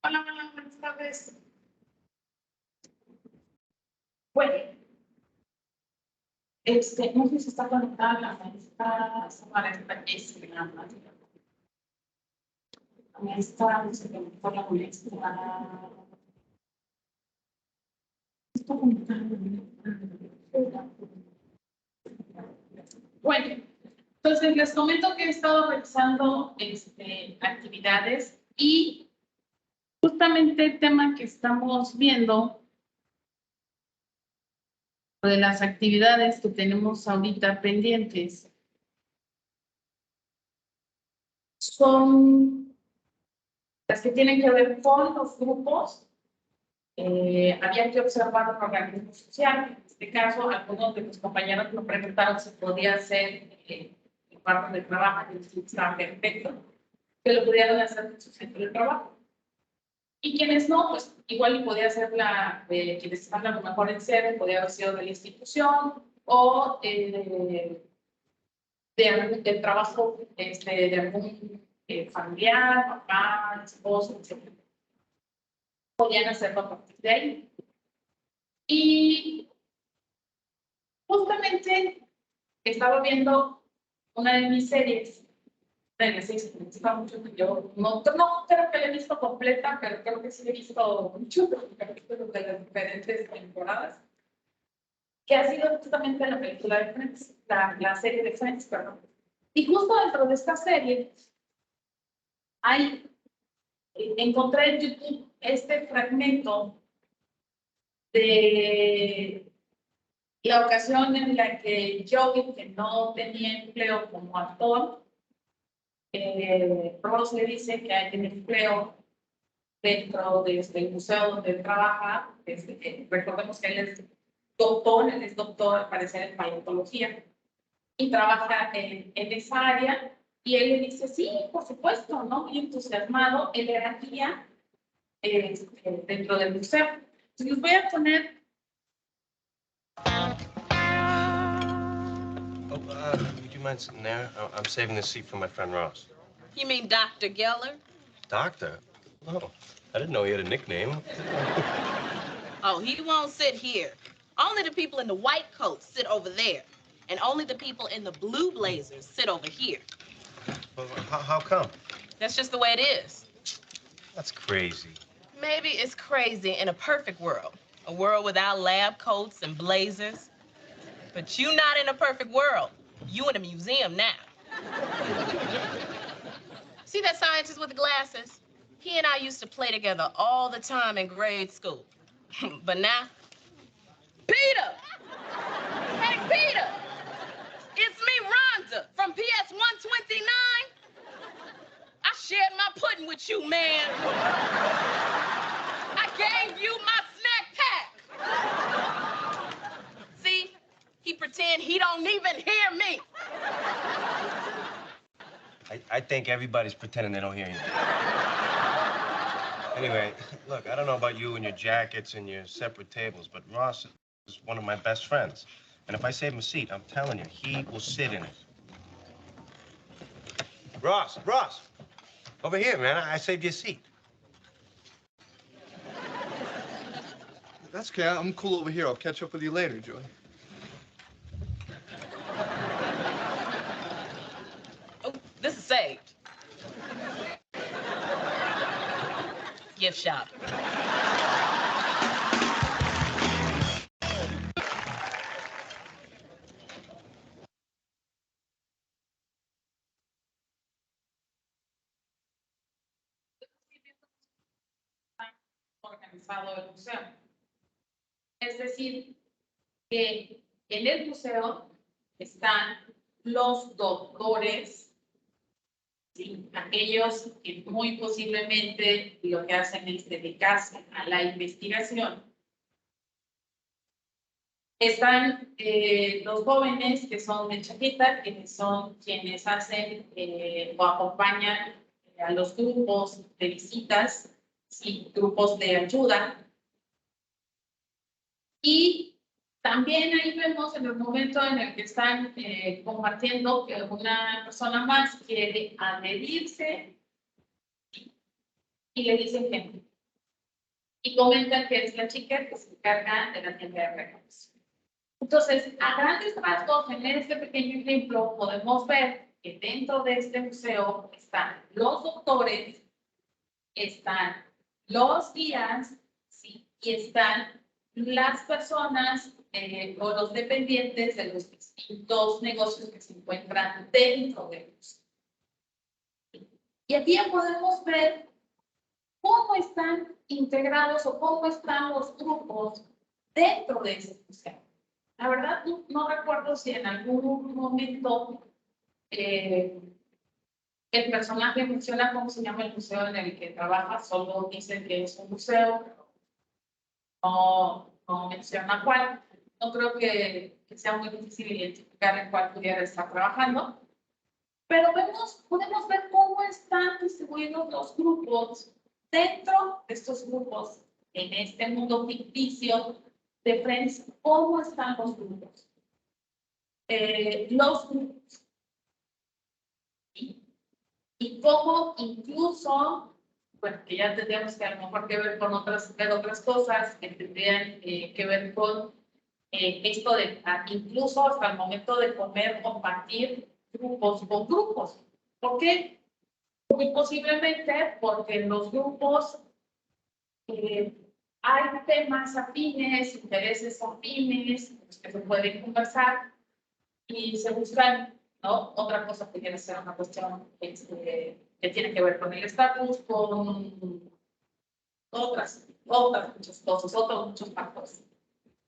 Hola, buenas tardes. Bueno, no sé si está conectada la maestra Samara, es la maestra. También está, se conectó la maestra. Está conectada. Bueno, entonces les comento que he estado realizando actividades y justamente el tema que estamos viendo de las actividades que tenemos ahorita pendientes son las que tienen que ver con los grupos. Había que observar un organismo social. En este caso, algunos de mis compañeros me preguntaron si podía hacer el parte del trabajo, y si estaba perfecto, que lo pudieran hacer en su centro de trabajo. Y quienes no, pues igual y podía ser quienes están a lo mejor en sede, podía haber sido de la institución o del trabajo de algún familiar, papá, esposo, etc. Podían hacerlo a partir de ahí. Y justamente estaba viendo una de mis series, de las series que me gusta mucho, que yo no creo que la he visto completa, pero creo que sí he visto mucho capítulos de las diferentes temporadas, que ha sido justamente la película de Friends, la serie de Friends, perdón. Y justo dentro de esta serie encontré en YouTube este fragmento de la ocasión en la que Joey, que no tenía empleo como actor, Ross le dice que hay un empleo dentro del museo donde él trabaja. Recordemos que él es doctor, al parecer, en paleontología, y trabaja en esa área. Y él le dice, sí, por supuesto, ¿no? Muy entusiasmado, él era guía dentro del museo. Entonces, les voy a poner. Would you mind sitting there? I'm saving this seat for my friend Ross. You mean Dr. Geller? Doctor? Oh, I didn't know he had a nickname. Oh, he won't sit here. Only the people in the white coats sit over there. And only the people in the blue blazers sit over here. Well, how come? That's just the way it is. That's crazy. Maybe it's crazy in a perfect world. A world without lab coats and blazers. But you not in a perfect world. You in a museum now. See that scientist with the glasses? He and I used to play together all the time in grade school. But now, Peter! Hey, Peter! It's me, Rhonda, from PS 129. I shared my pudding with you, man. I gave you my snack pack. See? He pretend he don't even hear me. I think everybody's pretending they don't hear you. Anyway, look, I don't know about you and your jackets and your separate tables, but Ross is one of my best friends. And if I save him a seat, I'm telling you, he will sit in it. Ross, over here, man. I saved you a seat. That's okay. I'm cool over here. I'll catch up with you later, Joey. Oh, this is saved. Gift shop. Organizado el museo. Es decir, que en el museo están los doctores, ¿sí? Aquellos que muy posiblemente lo que hacen es dedicarse a la investigación. Están los jóvenes que son de chaqueta, que son quienes hacen o acompañan a los grupos de visitas, ¿sí? Grupos de ayuda. Y también ahí vemos en el momento en el que están compartiendo que una persona más quiere adherirse y le dicen que no. y comentan que es la chica que se encarga de la tienda de regalos. Entonces, a grandes rasgos, en este pequeño ejemplo, podemos ver que dentro de este museo están los doctores, están los guías, ¿sí? Y están las personas o los dependientes de los distintos negocios que se encuentran dentro del museo. Y aquí ya podemos ver cómo están integrados o cómo están los grupos dentro de ese museo. La verdad, no recuerdo si en algún momento el personaje menciona cómo se llama el museo en el que trabaja, solo dice que es un museo, no menciona cuál. No creo que sea muy difícil identificar en cuál pudiera estar trabajando, pero podemos ver cómo están distribuidos los grupos dentro de estos grupos, en este mundo ficticio de Friends, cómo están los grupos. Los grupos. Y cómo incluso, bueno, que ya tendríamos que a lo mejor que ver con otras cosas que tendrían que ver con esto de incluso hasta el momento de comer, compartir grupos con grupos. ¿Por qué? Muy posiblemente porque en los grupos hay temas afines, intereses afines, que se pueden conversar y se buscan, ¿no? Otra cosa pudiera ser una cuestión que tiene que ver con el estatus, con otras muchas cosas, otros muchos factores.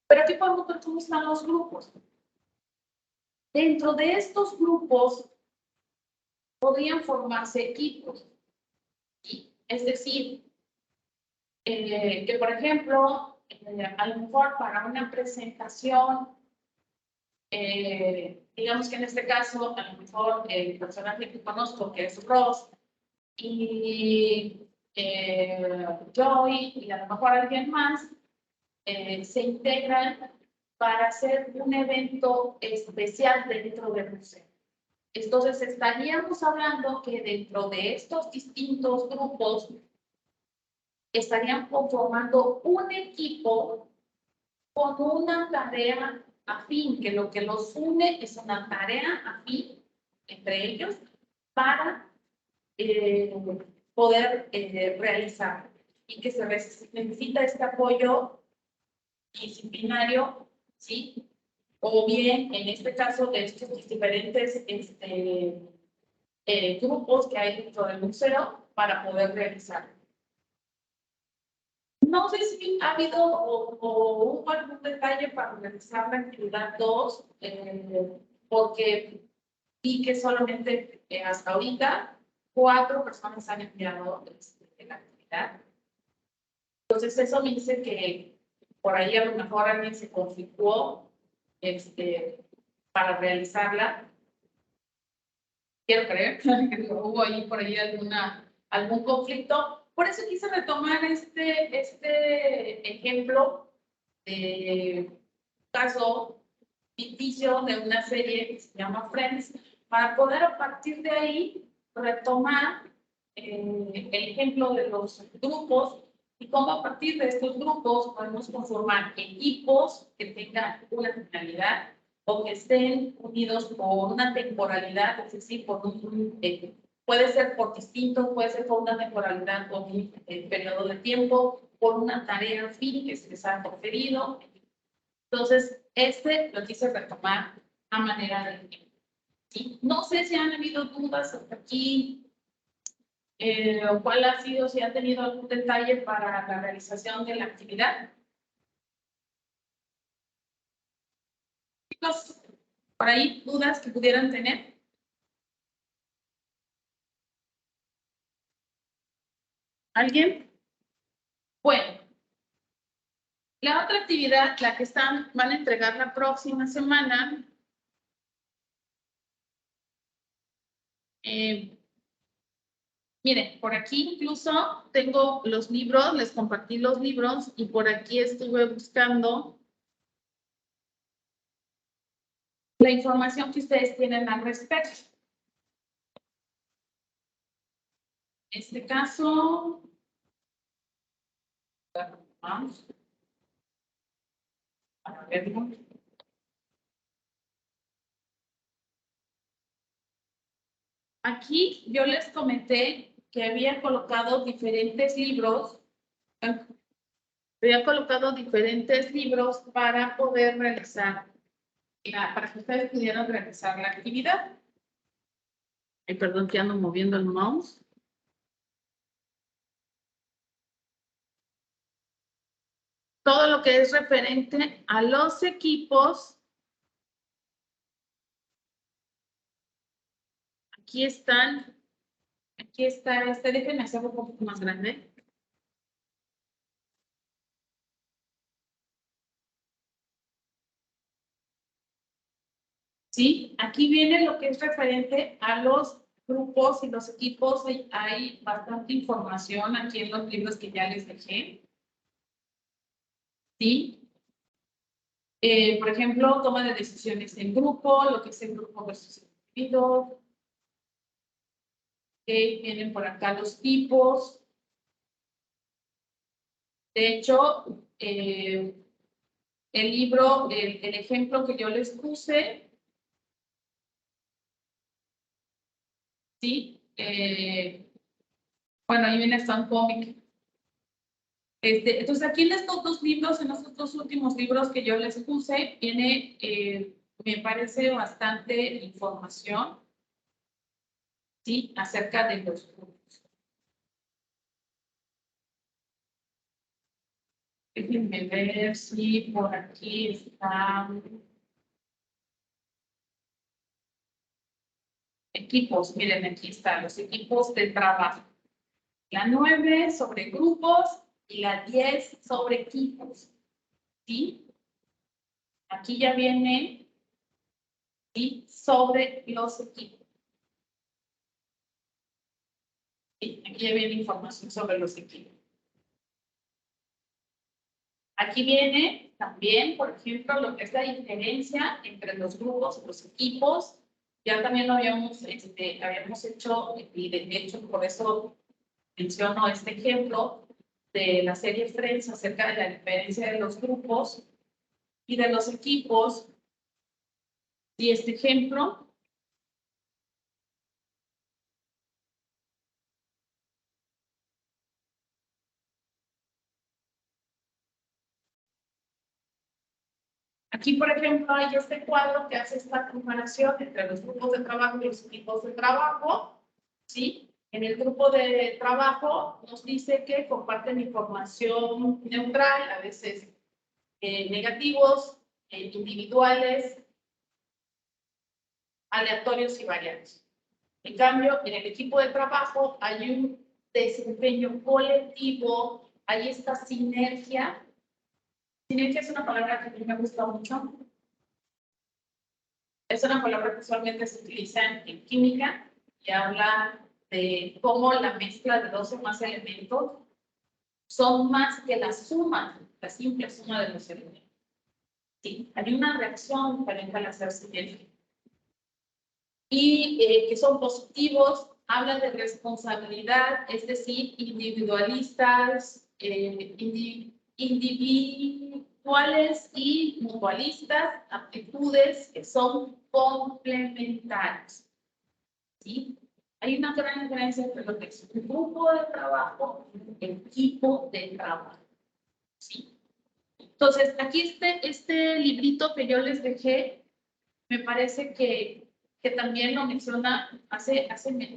Pero aquí podemos ver cómo están los grupos. Dentro de estos grupos podrían formarse equipos. Es decir, que por ejemplo, a lo mejor para una presentación, digamos que en este caso, a lo mejor el personaje que conozco, que es Ross, y Joy, y a lo mejor alguien más, se integran para hacer un evento especial dentro del museo. Entonces, estaríamos hablando que dentro de estos distintos grupos estarían conformando un equipo con una tarea afín, que lo que los une es una tarea afín entre ellos para poder realizar, y que se necesita este apoyo disciplinario, ¿sí? O bien, en este caso, de estos diferentes grupos que hay dentro del museo para poder realizar. No sé si ha habido o hubo algún detalle para realizar la actividad 2, porque vi que solamente hasta ahorita 4 personas han enviado la actividad. Entonces, eso me dice que por ahí a lo mejor alguien se conflictó para realizarla. Quiero creer que hubo ahí por ahí algún conflicto. Por eso quise retomar este ejemplo de caso ficticio de una serie que se llama Friends, para poder a partir de ahí retomar el ejemplo de los grupos y cómo a partir de estos grupos podemos conformar equipos que tengan una finalidad o que estén unidos por una temporalidad, es decir, por puede ser por distinto, puede ser por una temporalidad o un periodo de tiempo, por una tarea fin que se les ha conferido. Entonces, lo quise retomar a manera de ejemplo. ¿Sí? No sé si han habido dudas hasta aquí, o cuál ha sido, si han tenido algún detalle para la realización de la actividad. Chicos, por ahí, dudas que pudieran tener. ¿Alguien? Bueno, la otra actividad, la que van a entregar la próxima semana, miren, por aquí incluso tengo los libros, les compartí los libros y por aquí estuve buscando la información que ustedes tienen al respecto. En este caso, Vamos. A verlo. Aquí yo les comenté que había colocado diferentes libros. Había colocado diferentes libros para poder realizar, para que ustedes pudieran realizar la actividad. Ay, perdón que ando moviendo el mouse. Todo lo que es referente a los equipos. Aquí están. Aquí está déjenme hacerlo un poquito más grande. Sí, aquí viene lo que es referente a los grupos y los equipos. Hay bastante información aquí en los libros que ya les dejé. Sí. Por ejemplo, toma de decisiones en grupo, lo que es el grupo versus el individuo. Vienen por acá los tipos. De hecho, el libro, el ejemplo que yo les puse, ¿sí? Bueno, ahí viene hasta un cómic. Entonces, aquí en estos dos libros, en estos dos últimos libros que yo les puse, viene, me parece, bastante información, ¿sí? Acerca de los grupos. Déjenme ver si por aquí están equipos. Miren, aquí están los equipos de trabajo. La 9 sobre grupos y la 10 sobre equipos. ¿Sí? Aquí ya viene, ¿sí? Sobre los equipos. ¿Sí? Aquí ya viene información sobre los equipos. Aquí viene también, por ejemplo, lo que es la diferencia entre los grupos y los equipos. Ya también lo habíamos hecho, y de hecho por eso menciono este ejemplo de la serie Friends acerca de la diferencia de los grupos y de los equipos. Y este ejemplo aquí, por ejemplo, hay este cuadro que hace esta comparación entre los grupos de trabajo y los equipos de trabajo, ¿sí? En el grupo de trabajo nos dice que comparten información neutral, a veces negativos, individuales, aleatorios y variados. En cambio, en el equipo de trabajo hay un desempeño colectivo, hay esta sinergia. Sinergia es una palabra que a mí me gusta mucho. Es una palabra que usualmente se utiliza en química y habla de cómo la mezcla de dos o más elementos son más que la suma, la simple suma de los elementos. Sí, hay una reacción diferente al hacer sinergia. Y que son positivos, habla de responsabilidad, es decir, individualistas, individuales y mutualistas, actitudes que son complementarias. ¿Sí? Hay una gran diferencia entre lo que es un grupo de trabajo y un equipo de trabajo. ¿Sí? Entonces, aquí este librito que yo les dejé, me parece que también lo menciona, hace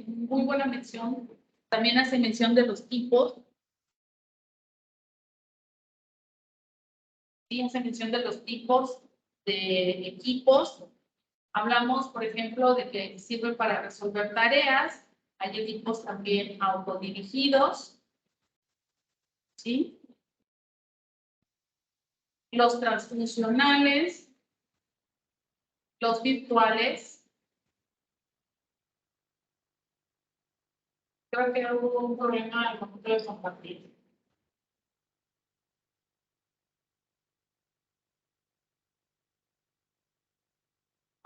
muy buena mención, también hace mención de los tipos. Sí, hace mención de los tipos de equipos. Hablamos, por ejemplo, de que sirven para resolver tareas. Hay equipos también autodirigidos. ¿Sí? Los transfuncionales, los virtuales. Creo que hubo un problema al momento de compartir.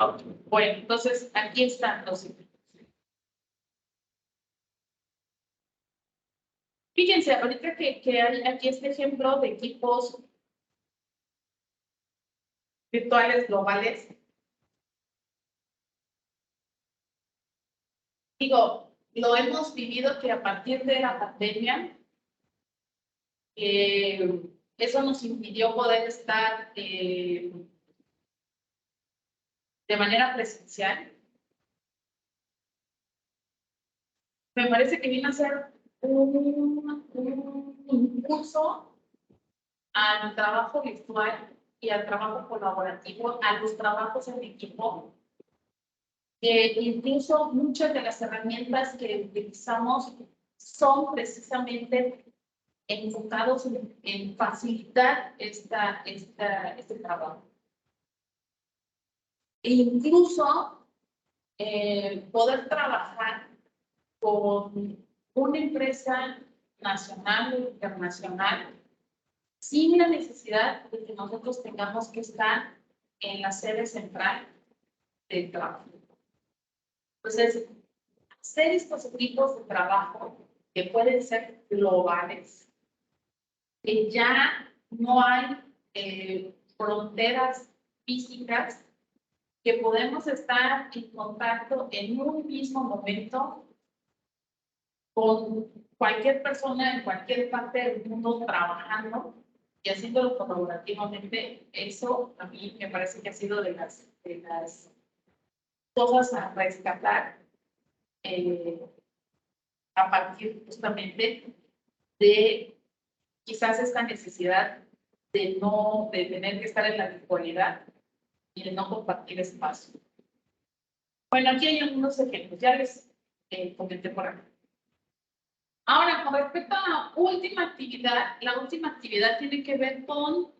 Okay. Bueno, entonces aquí están los equipos. Fíjense, ahorita que hay aquí este ejemplo de equipos virtuales globales, digo, lo hemos vivido que a partir de la pandemia, eso nos impidió poder estar de manera presencial. Me parece que vino a ser un impulso al trabajo virtual y al trabajo colaborativo, a los trabajos en equipo. Incluso muchas de las herramientas que utilizamos son precisamente enfocados en facilitar este trabajo. E incluso poder trabajar con una empresa nacional o internacional sin la necesidad de que nosotros tengamos que estar en la sede central del trabajo. Entonces, hacer estos equipos de trabajo que pueden ser globales, que ya no hay fronteras físicas, que podemos estar en contacto en un mismo momento con cualquier persona en cualquier parte del mundo trabajando y haciéndolo colaborativamente. Eso a mí me parece que ha sido de las cosas a rescatar a partir justamente de quizás esta necesidad de tener que estar en la virtualidad y de no compartir espacio. Bueno, aquí hay algunos ejemplos, ya les comenté por acá. Ahora, con respecto a la última actividad tiene que ver con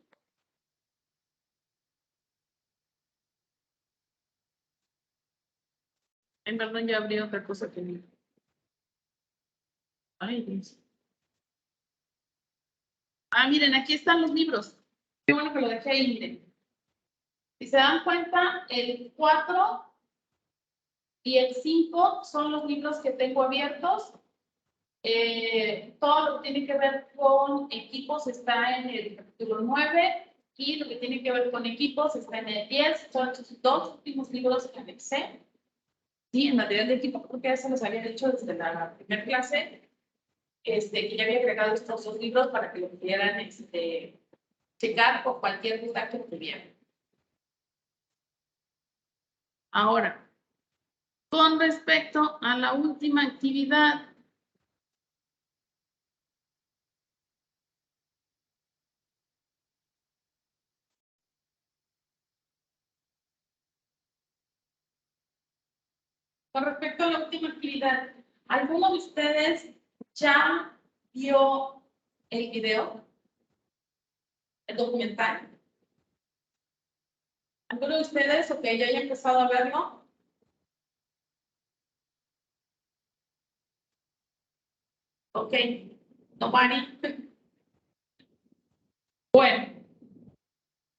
en verdad ya abrí otra cosa que no. Ay, Dios. Ah, miren, aquí están los libros. Qué bueno que lo dejé ahí, miren. Si se dan cuenta, el 4 y el 5 son los libros que tengo abiertos. Todo lo que tiene que ver con equipos está en el capítulo 9 y lo que tiene que ver con equipos está en el 10. Son los dos últimos libros que anexé. Sí, en material de equipo creo que ya se los había hecho desde la primera clase. Que ya había agregado estos dos libros para que lo pudieran checar por cualquier duda que tuvieran. Ahora, con respecto a la última actividad, ¿alguno de ustedes ya vio el video, el documental? ¿Alguno de ustedes o que ya haya empezado a verlo? Ok, nobody. Bueno,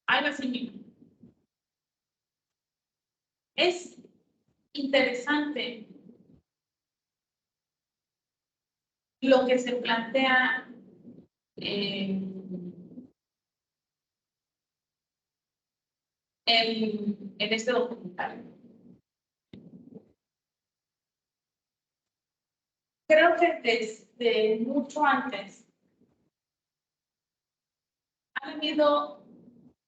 algo así. Es interesante lo que se plantea en este documental. Creo que desde mucho antes ha habido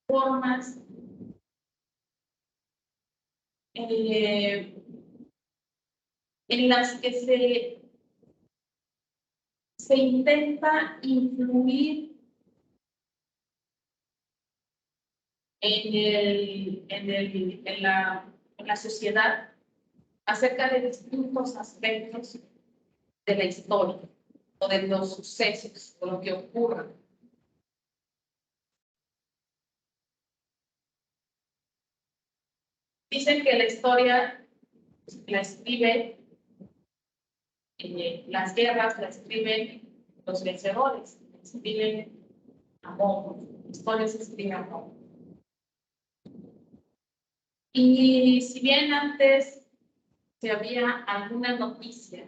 formas en las que se intenta influir en la sociedad acerca de distintos aspectos de la historia o de los sucesos o lo que ocurra. Dicen que la historia la escribe, las guerras la escriben los vencedores, escriben amor, historias se escriben amor. Y si bien antes se había alguna noticia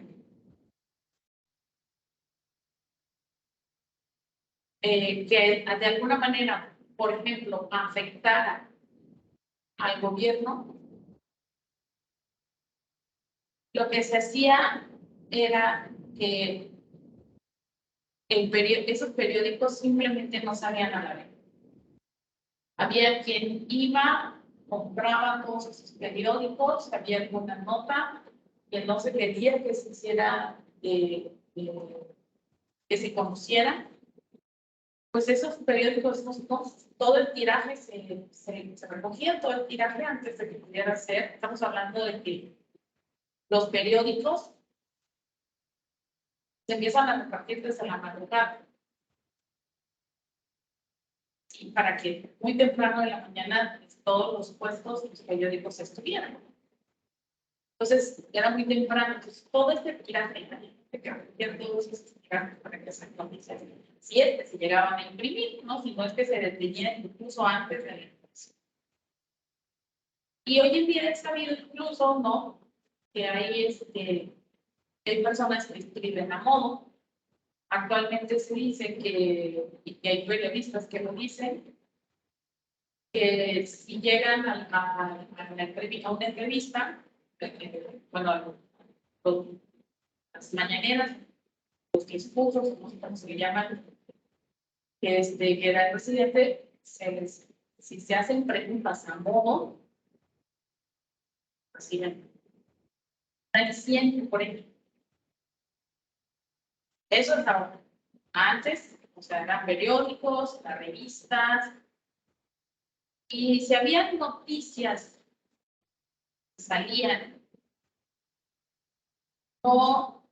que de alguna manera, por ejemplo, afectara al gobierno, lo que se hacía era que esos periódicos simplemente no salían a la venta. Había quien iba, compraba todos esos periódicos, había alguna nota que no se quería que se hiciera, que se conociera. Pues esos periódicos, todo el tiraje se recogía, todo el tiraje antes de que pudiera ser. Estamos hablando de que los periódicos se empiezan a repartir desde la madrugada. Y para que muy temprano en la mañana todos los puestos, los periódicos estuvieran. Entonces, era muy temprano. Entonces, todo este tiraje, que recogían todos esos tirajes para que se noticias, si es que se llegaban a imprimir, ¿no? Si no es que se detenían incluso antes de la impresión. Y hoy en día es sabido incluso, ¿no? Que hay personas que escriben a modo. Actualmente se dice y que hay periodistas que lo dicen, que si llegan a una entrevista, bueno, las mañaneras, los discursos, como se le llaman, que era el presidente, si se hacen preguntas a modo, reciben el 100 por ejemplo. Eso estaba antes, o sea, eran periódicos, las revistas, y si había noticias que salían, no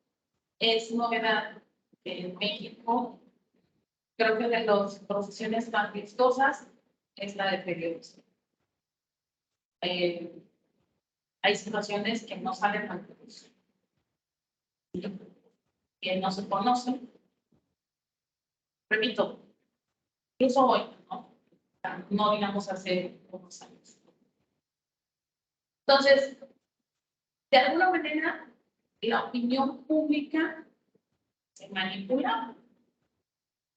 es novedad que en México, creo que de las profesiones más vistosas es la de periodismo. Hay situaciones que no salen a la luz, que no se conocen. Repito, incluso hoy, no digamos hace unos años. Entonces, de alguna manera, la opinión pública se manipula,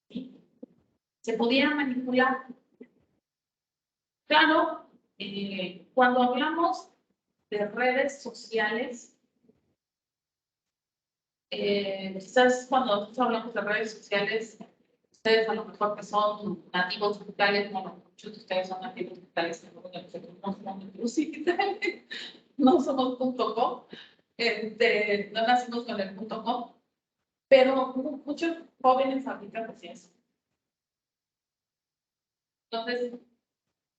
¿sí? Se podía manipular. Claro, cuando hablamos de redes sociales, quizás cuando nosotros hablamos de redes sociales, ustedes a lo mejor que son nativos digitales, bueno, muchos de ustedes son nativos digitales, nosotros no somos nativos digitales, no somos .com, no nacimos con el .com, pero muchos jóvenes ahorita pues eso. Entonces,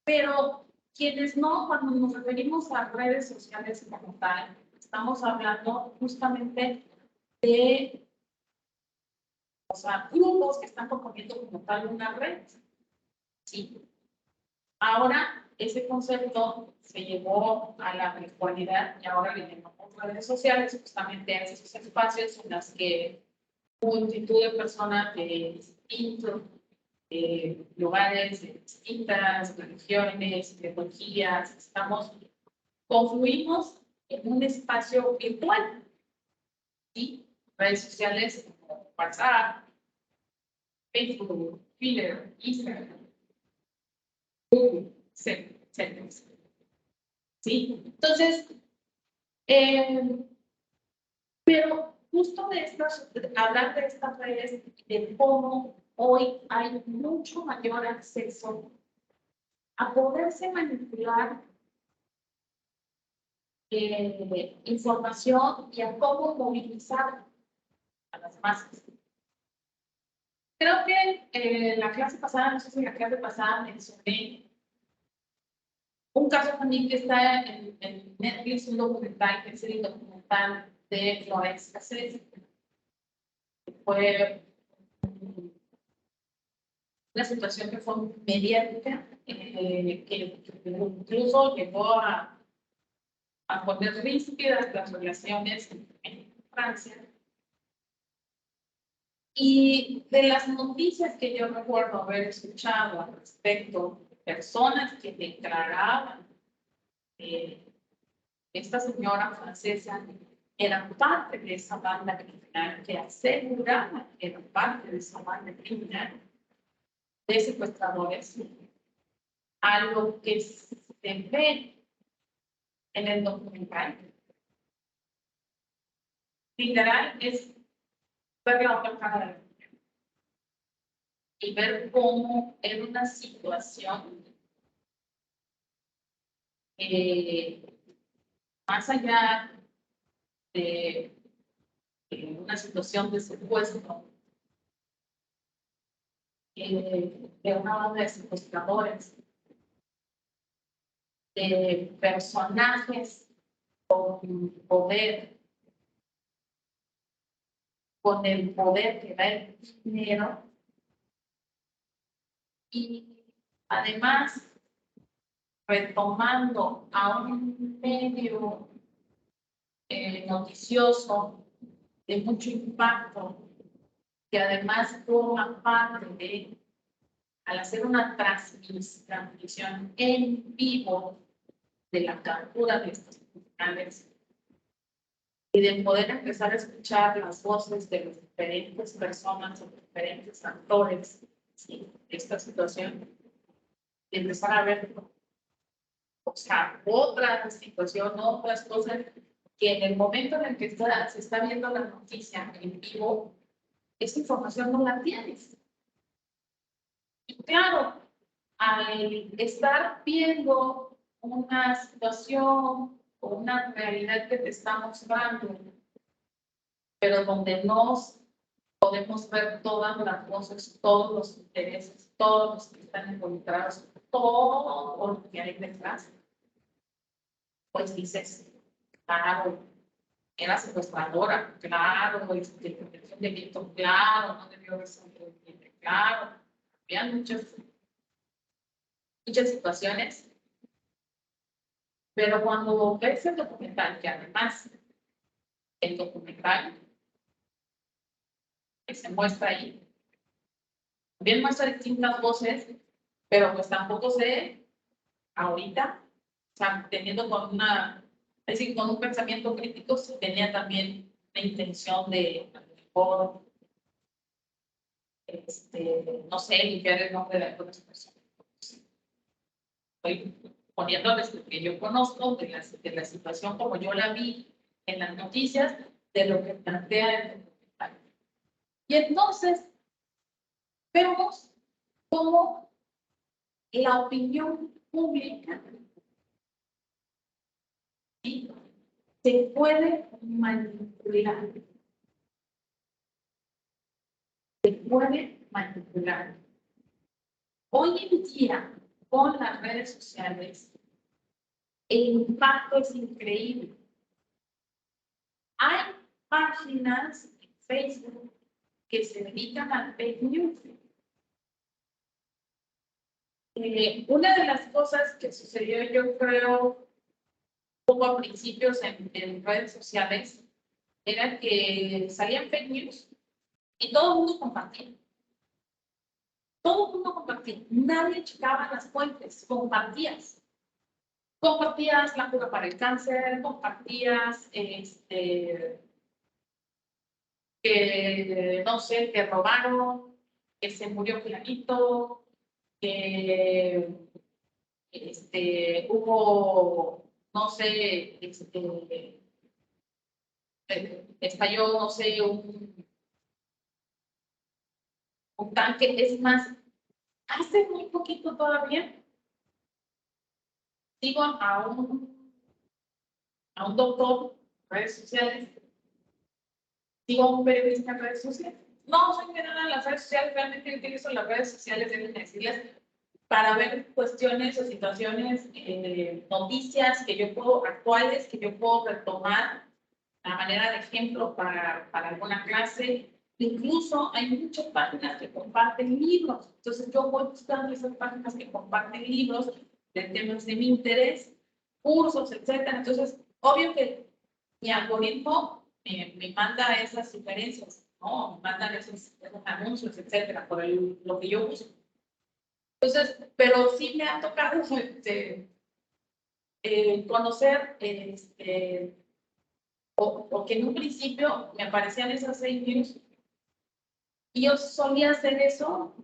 pero quienes no, cuando nos referimos a redes sociales como tal, estamos hablando justamente de, o sea, grupos que están componiendo como tal una red. Sí. Ahora, ese concepto se llevó a la virtualidad y ahora le llamamos redes sociales, justamente a esos espacios en los que multitud de personas de distintos lugares, de distintas religiones, ideologías, confluimos en un espacio virtual. ¿Sí? Redes sociales como WhatsApp, Facebook, Twitter, Instagram, Google, etcétera. ¿Sí? Entonces, pero justo hablar de estas redes, de cómo hoy hay mucho mayor acceso a poderse manipular información y a cómo movilizar a las masas. Creo que en la clase pasada, no sé si en la clase pasada mencioné un caso también que está en Netflix, un documental, que es el documental de Florence Cassés, que fue una situación que fue mediática, que incluso llegó a poner ríspidas las relaciones en Francia. Y de las noticias que yo recuerdo haber escuchado al respecto, personas que declaraban esta señora francesa era parte de esa banda criminal, que aseguraba que era parte de esa banda criminal, de secuestradores, a lo que se ve en el documental. Literal es ver la otra cara de la mujer y ver cómo en una situación más allá de una situación de secuestro, de una banda de secuestradores, de personajes con poder, con el poder que da el dinero, y además retomando a un medio noticioso de mucho impacto, que además forma parte de, al hacer una transmisión en vivo de la captura de estos criminales y de poder empezar a escuchar las voces de las diferentes personas o diferentes actores, ¿sí?, de esta situación, y empezar a ver, o sea, otra situación, otras cosas que en el momento en el que se está viendo la noticia en vivo, esa información no la tienes. Y claro, al estar viendo una situación o una realidad que te está mostrando, pero donde no podemos ver todas las voces, todos los intereses, todos los que están involucrados, todo lo que hay detrás, pues dices, claro, era secuestradora, claro, protección de delito, claro, no debió haber sido libre, claro, había muchas situaciones, pero cuando ves el documental, que además el documental que se muestra ahí, también muestra distintas voces, pero pues tampoco sé ahorita, o sea, teniendo con una, es decir, con un pensamiento crítico, si tenía también la intención de, a lo mejor, no sé, limpiar el nombre de algunas personas. Estoy poniéndoles lo que yo conozco de la situación como yo la vi en las noticias, de lo que plantea el documental. Y entonces vemos cómo la opinión pública, ¿sí?, se puede manipular. Se puede manipular. Hoy en día, con las redes sociales, el impacto es increíble. Hay páginas en Facebook que se dedican al fake news. Una de las cosas que sucedió, yo creo, poco a principios en redes sociales, era que salían fake news y todo el mundo compartía. Todo el mundo compartía. Nadie checaba las fuentes, compartías. Compartías la cura para el cáncer, compartías que, no sé, que robaron, que se murió fulanito, que hubo, no sé, estalló, no sé, un tanque. Es más, hace muy poquito todavía, sigo a un doctor en redes sociales, sigo a un periodista en redes sociales. No soy general en las redes sociales, realmente utilizo las redes sociales, deben decirles, para ver cuestiones o situaciones, noticias que yo puedo, actuales, que yo puedo retomar a manera de ejemplo para alguna clase. Incluso hay muchas páginas que comparten libros. Entonces yo voy buscando esas páginas que comparten libros de temas de mi interés, cursos, etcétera. Entonces, obvio que mi algoritmo me manda esas sugerencias, ¿no? Me mandan esos anuncios, etcétera, por lo que yo busco. Entonces, pero sí me ha tocado conocer, o que en un principio me aparecían esas fake news y yo solía hacer eso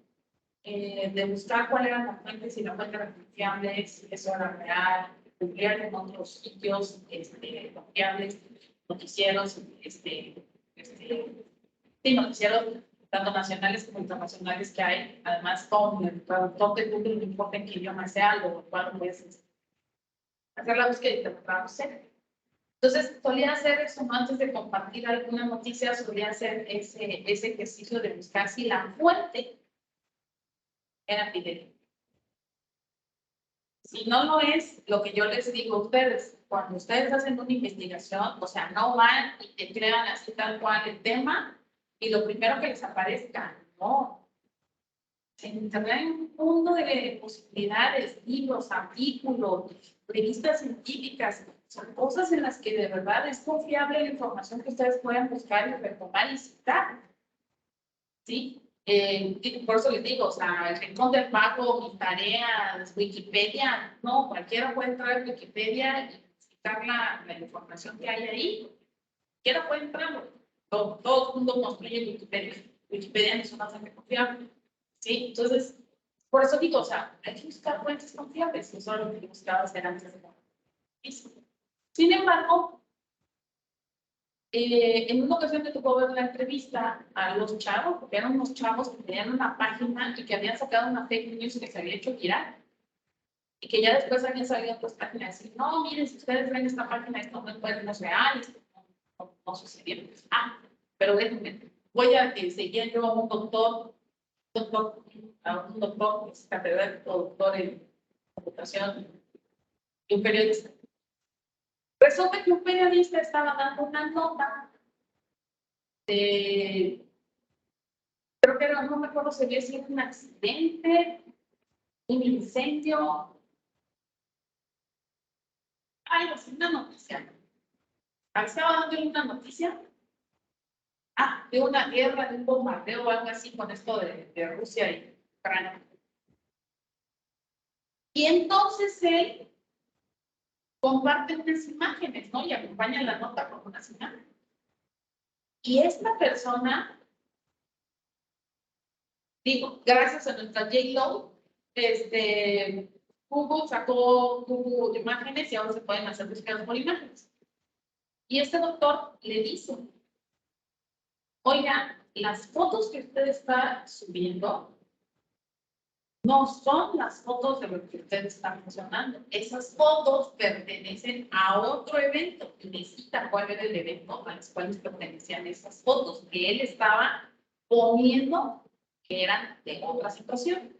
de buscar cuál era la fuente, si la fuente era confiable, si eso era real, googlear en otros sitios confiables, noticieros, sí, noticieros tanto nacionales como internacionales que hay. Además, con el traductor de Google, no importa en qué idioma sea, lo cual puedes hacer la búsqueda y te lo traduce. Entonces, solía hacer eso, ¿no? Antes de compartir alguna noticia, solía hacer ese ejercicio de buscar si la fuente era fidedigna. Si no lo es, lo que yo les digo a ustedes, cuando ustedes hacen una investigación, o sea, no van y te crean así tal cual el tema y lo primero que les aparezca, no. En Internet hay un mundo de posibilidades, libros, artículos, revistas científicas, son cosas en las que de verdad es confiable la información que ustedes puedan buscar y retomar y citar. ¿Sí? Y por eso les digo, o sea, el rincón del vago, mis tareas, Wikipedia, no, cualquiera puede entrar a Wikipedia y citar la información que hay ahí. Cualquiera puede entrar. Todo el mundo construye Wikipedia. Wikipedia no es una fuente confiable. ¿Sí? Entonces, por eso digo, o sea, hay que buscar fuentes confiables. Eso es lo que buscaba hacer antes de la noticia. Sin embargo, en una ocasión me tocó ver la entrevista a los chavos, porque eran unos chavos que tenían una página y que habían sacado una fake news que se había hecho viral. Y que ya después habían salido otras páginas y no, miren, si ustedes ven esta página, esto no es real, esto no sucedió. Ah, pero déjenme, voy a seguir yo a un doctor, a un doctor, catedrático, doctor en computación, y un periodista. Resulta que un periodista estaba dando una nota de, creo que no me acuerdo si había sido un accidente, un incendio, algo así, una noticia. Estaba dando una noticia de una guerra, de un bombardeo o algo así con esto de Rusia y Ucrania. Y entonces él comparte unas imágenes, ¿no? Y acompaña la nota con unas imágenes. Y esta persona, digo, gracias a nuestra J-Lo, Google sacó Google imágenes y ahora se pueden hacer búsquedas por imágenes. Y este doctor le dice, oiga, las fotos que usted está subiendo no son las fotos de lo que usted está mencionando. Esas fotos pertenecen a otro evento. Y necesita cuál era el evento a los cuales pertenecían esas fotos que él estaba poniendo que eran de otra situación.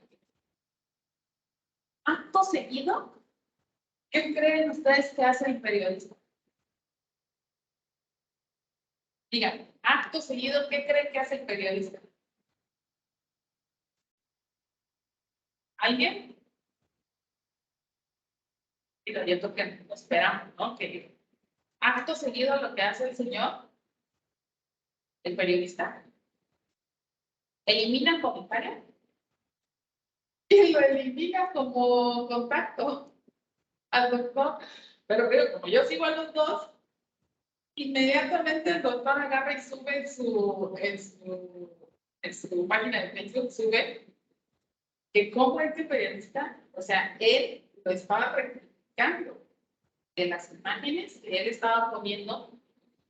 Acto seguido, ¿qué creen ustedes que hace el periodista? Digan, acto seguido, ¿qué creen que hace el periodista? ¿Alguien? Digo, yo creo que no esperamos, ¿no? Que acto seguido lo que hace el señor, el periodista, elimina el comentario y lo elimina como contacto al doctor. Pero como yo sigo a los dos, inmediatamente el doctor agarra y sube en su página de Facebook, sube que como este periodista, o sea, él lo estaba replicando de las imágenes que él estaba poniendo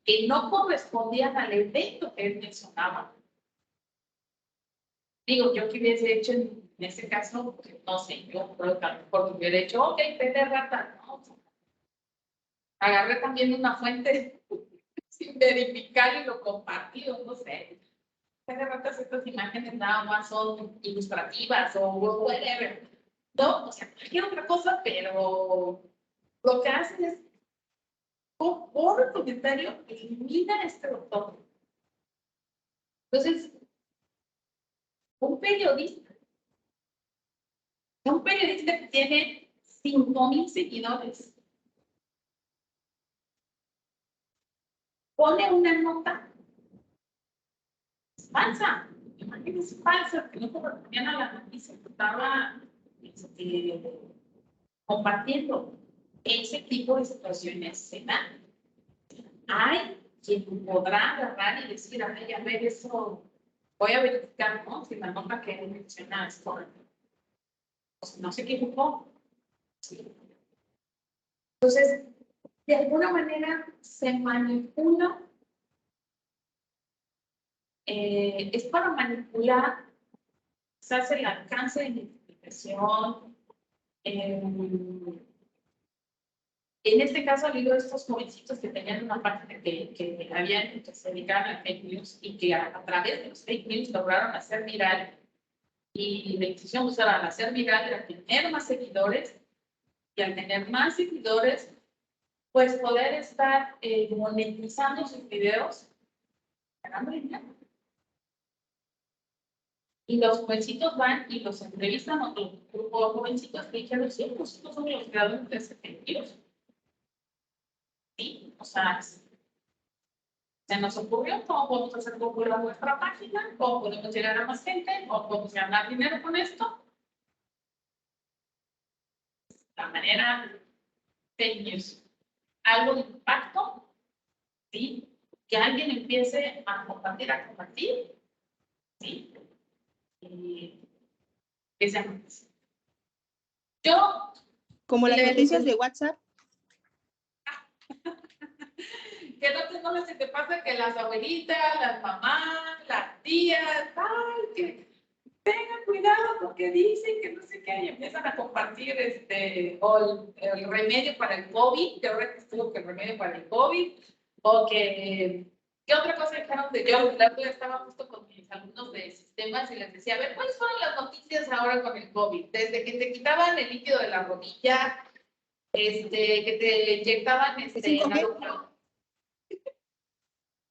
que no correspondían al evento que él mencionaba. Digo, yo que hubiese hecho en ese caso, pues, no sé, yo creo que a lo mejor hubiera hecho, ok, vete rata, ¿no? O sea, agarré también una fuente sin verificar y lo compartí, no sé. De ratas estas imágenes nada más son ilustrativas o whatever. No, o sea, cualquier otra cosa, pero lo que hacen es, por el comentario, elimina este doctor. Entonces, un periodista que tiene 5,000 seguidores pone una nota falsa, imágenes falsas que no correspondían a la noticia que estaba compartiendo. Ese tipo de situaciones se dan. Hay quien podrá agarrar y decir, ay, a ver, eso voy a verificar, ¿no? Si la nota que menciona es correcta. O si no se equivocó. Sí. Entonces, de alguna manera se manipula, es para manipular, se hace el alcance de identificación. En este caso, al hilo de estos jovencitos que tenían una página que se dedicaban a fake news y que a través de los fake news lograron hacer viral. Y la intención al hacer viral era tener más seguidores y al tener más seguidores, pues poder estar monetizando sus videos, ganando dinero. Y los jovencitos van y los entrevistan a otro grupo de jovencitos que dijeron, sí, nosotros somos los creadores de ese fake news. Sí, o sea, se nos ocurrió cómo podemos hacer popular nuestra página, cómo podemos llegar a más gente, cómo podemos ganar dinero con esto. La manera fake news, algo de impacto, ¿sí? Que alguien empiece a compartir, ¿sí? Y que sea más. Yo, como las noticias de WhatsApp. que no se te pasa que las abuelitas, las mamás, las tías, tal, que tengan cuidado porque dicen que no sé qué, y empiezan a compartir o el remedio para el COVID, que ahora que estuvo que el remedio para el COVID, o que, ¿qué otra cosa dijeron de yo? La otra estaba justo con mis alumnos de sistemas y les decía, a ver, ¿cuáles fueron las noticias ahora con el COVID? Desde que te quitaban el líquido de la rodilla, que te inyectaban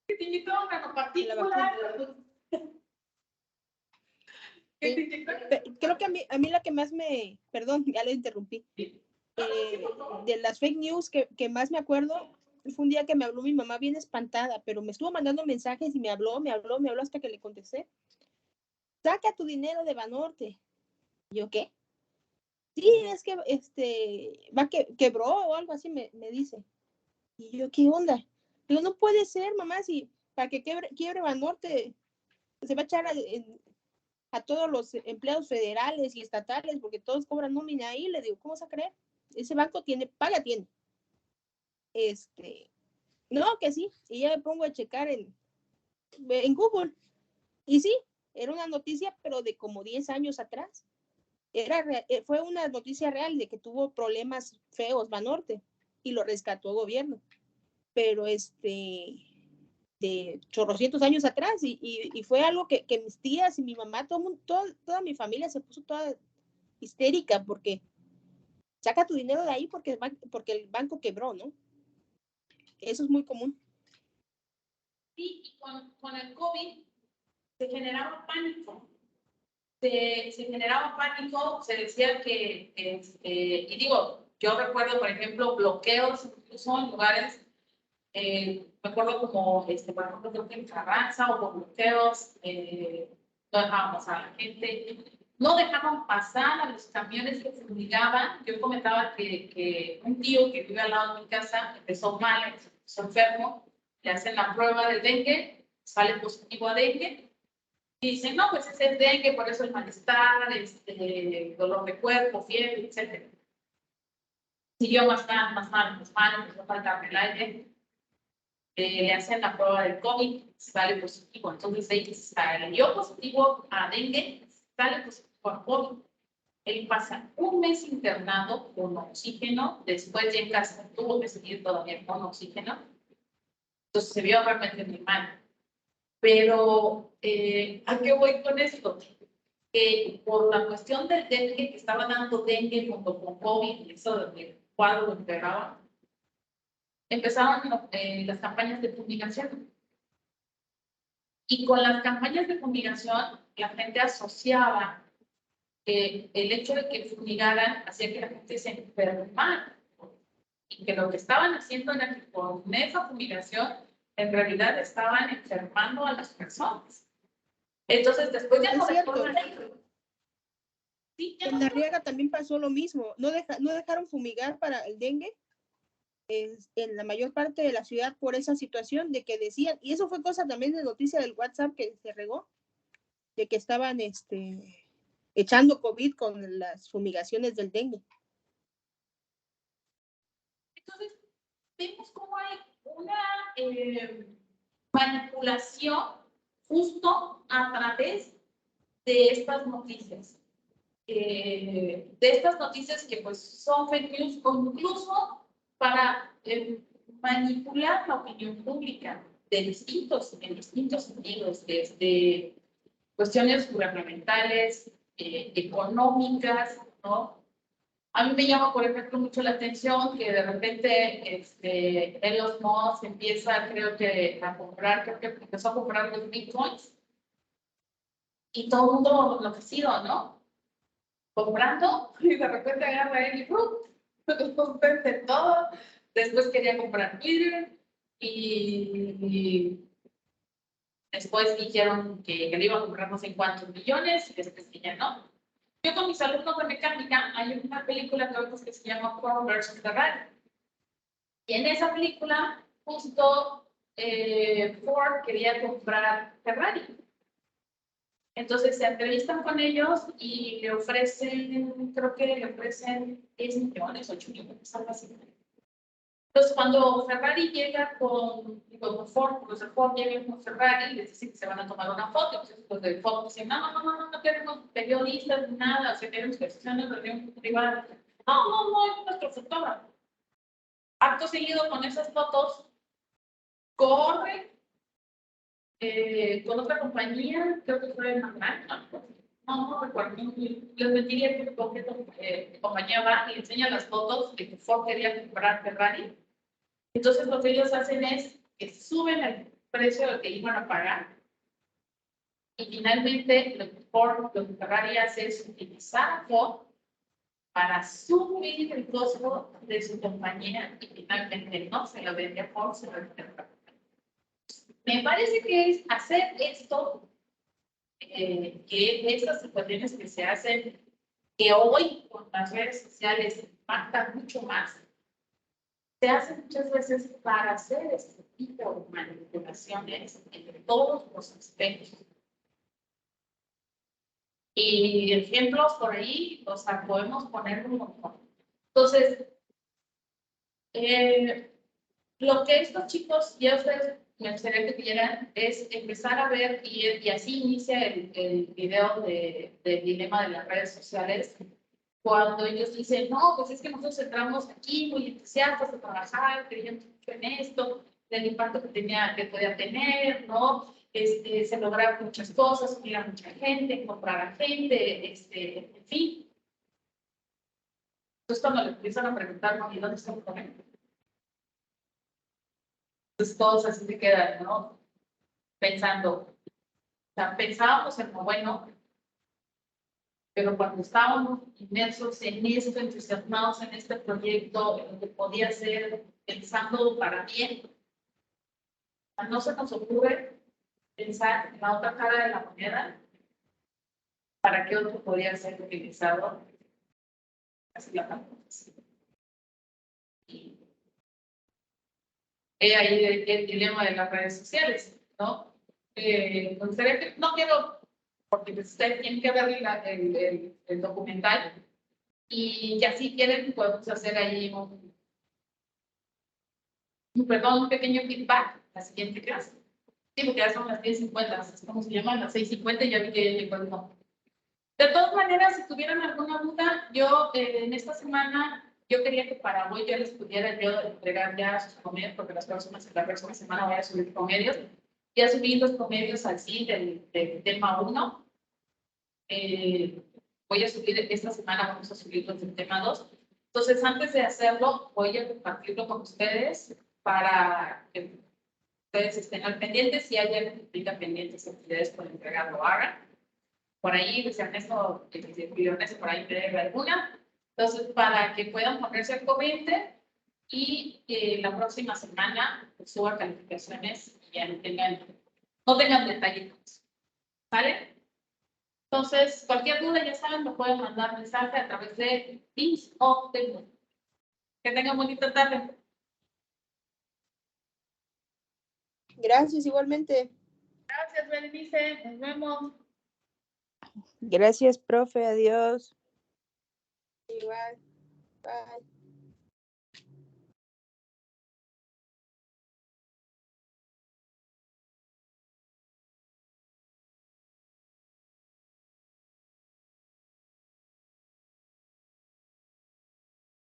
que te inyectaban nanopartículas. Creo que a mí la que más perdón, ya le interrumpí, de las fake news que más me acuerdo, fue un día que me habló mi mamá bien espantada, pero me estuvo mandando mensajes y me habló hasta que le contesté. Saca tu dinero de Banorte. ¿Y yo qué? Sí, es que quebró o algo así, me dice. Y yo, ¿qué onda? Digo, no puede ser, mamá, si para que quiebre Banorte se va a echar a todos los empleados federales y estatales, porque todos cobran nómina ahí. Le digo, ¿cómo vas a creer? Ese banco tiene. No, que sí. Y ya me pongo a checar en Google. Y sí, era una noticia, pero de como 10 años atrás. Fue una noticia real de que tuvo problemas feos Banorte y lo rescató el gobierno. Pero de chorrocientos años atrás y fue algo que mis tías y mi mamá, toda mi familia se puso toda histérica porque saca tu dinero de ahí porque el banco quebró, ¿no? Eso es muy común. Sí, y con el COVID se generaba pánico. Se generaba pánico, se decía que, y digo, yo recuerdo, por ejemplo, bloqueos incluso en lugares, me acuerdo como, por ejemplo, creo que en Carranza o bloqueos, no dejaban pasar a la gente, no dejaban pasar a los camiones que fumigaban. Yo comentaba que un tío que vive al lado de mi casa empezó mal, empezó enfermo, le hacen la prueba de dengue, sale positivo a dengue. Dicen, no, pues ese es dengue, por eso el malestar, dolor de cuerpo, fiebre, etc. Siguió más mal, empezó a faltarme el aire. Le hacen la prueba del COVID, sale positivo. Entonces, él salió positivo a dengue, sale positivo a COVID. Él pasa un mes internado con oxígeno, después ya en casa tuvo que seguir todavía con oxígeno. Entonces, se vio realmente muy mal. Pero, ¿a qué voy con esto? Por la cuestión del dengue, que estaba dando dengue junto con COVID, y eso del cuadro lo empeoraba, empezaron las campañas de fumigación. Y con las campañas de fumigación, la gente asociaba el hecho de que fumigaran hacía que la gente se enfermara. Y que lo que estaban haciendo era que con esa fumigación, en realidad estaban enfermando a las personas. Entonces, después ya no dejó en La Riega también pasó lo mismo. No dejaron fumigar para el dengue en la mayor parte de la ciudad por esa situación de que decían, y eso fue cosa también de noticia del WhatsApp que se regó, de que estaban echando COVID con las fumigaciones del dengue. Entonces, vemos cómo hay una manipulación justo a través de estas noticias. De estas noticias que pues son fake news o incluso para manipular la opinión pública en distintos sentidos, desde cuestiones gubernamentales, económicas, ¿no? A mí me llama, por ejemplo, mucho la atención que de repente Elon Musk empieza, creo que empezó a comprar los bitcoins y todo el mundo enloquecido, ¿no? Comprando y de repente agarra él y ¡pum! Vende todo. Después quería comprar Twitter y después dijeron que le iba a comprar no sé en cuántos millones y después que ya no. Yo con mis alumnos de mecánica hay una película que vemos que se llama Ford versus Ferrari. Y en esa película justo Ford quería comprar Ferrari. Entonces se entrevistan con ellos y le ofrecen, creo que le ofrecen 10 millones, 8 millones, algo así. Entonces cuando Ferrari llega con Ford, los de Ford llegan con Ferrari, les dicen que se van a tomar una foto. Entonces los de Ford dicen, no queremos periodistas ni nada, o sea, queremos que se una reunión privada. No, es nuestro fotógrafo. Acto seguido con esas fotos, corre con otra compañía, creo que fue McLaren, no recuerdo, les mentiría que con qué compañía va y enseña las fotos de que Ford quería comprar Ferrari. Entonces lo que ellos hacen es que suben el precio al que iban a pagar y finalmente lo que Ferrari hace es utilizar a Ford para subir el costo de su compañía y finalmente no se lo vende a Ford, se lo vende a Ferrari. Me parece que es hacer esto, que estas situaciones que se hacen, que hoy con las redes sociales impactan mucho más, se hacen muchas veces para hacer este tipo de manipulaciones en todos los aspectos. Y ejemplos por ahí, o sea, podemos poner un montón. Entonces, lo que estos chicos, ya ustedes me gustaría que vieran, es empezar a ver, y así inicia el video del dilema de las redes sociales, cuando ellos dicen, no, pues es que nosotros entramos aquí muy entusiastas a trabajar, creyendo en esto, del impacto que podía tener, ¿no? Se lograron muchas cosas, unir a mucha gente, comprar a gente, en fin. Entonces, cuando le empiezan a preguntar, ¿no? ¿Y dónde está el problema? Entonces, todos así se quedan, ¿no? Pensando, o sea, pensábamos en lo bueno, pero cuando estábamos inmersos en esto, entusiasmados en este proyecto, en lo que podía ser, pensando para bien, no se nos ocurre pensar en la otra cara de la moneda, para qué otro podría ser utilizado, así la palabra. Y ahí el dilema de las redes sociales, ¿no? Me gustaría que, no quiero, porque ustedes tienen que ver el documental, y ya si quieren podemos hacer ahí un pequeño feedback la siguiente clase. Sí, porque ya son las 10:50, ¿cómo se llaman? Las 6:50 y ya vi que ya llegó el no. De todas maneras, si tuvieran alguna duda, yo en esta semana, yo quería que para hoy ya les pudiera yo entregar ya sus promedios, porque la próxima semana voy a subir promedios. Ya subí los promedios así del tema 1. Voy a subir esta semana, vamos a subir los del tema 2. Entonces, antes de hacerlo, voy a compartirlo con ustedes para que ustedes estén al pendiente. Si hay alguien que tenga pendientes actividades por entregar, lo hagan. Por ahí, Luis Ernesto, por ahí me debe alguna. Entonces, para que puedan ponerse al corriente y la próxima semana pues, suba calificaciones y ya no tengan detalles. ¿Vale? Entonces, cualquier duda, ya saben, me pueden mandar mensaje a través de Teams o de Zoom. Que tengan bonita tarde. Gracias, igualmente. Gracias, Berenice. Nos vemos. Gracias, profe. Adiós. Igual. Bye.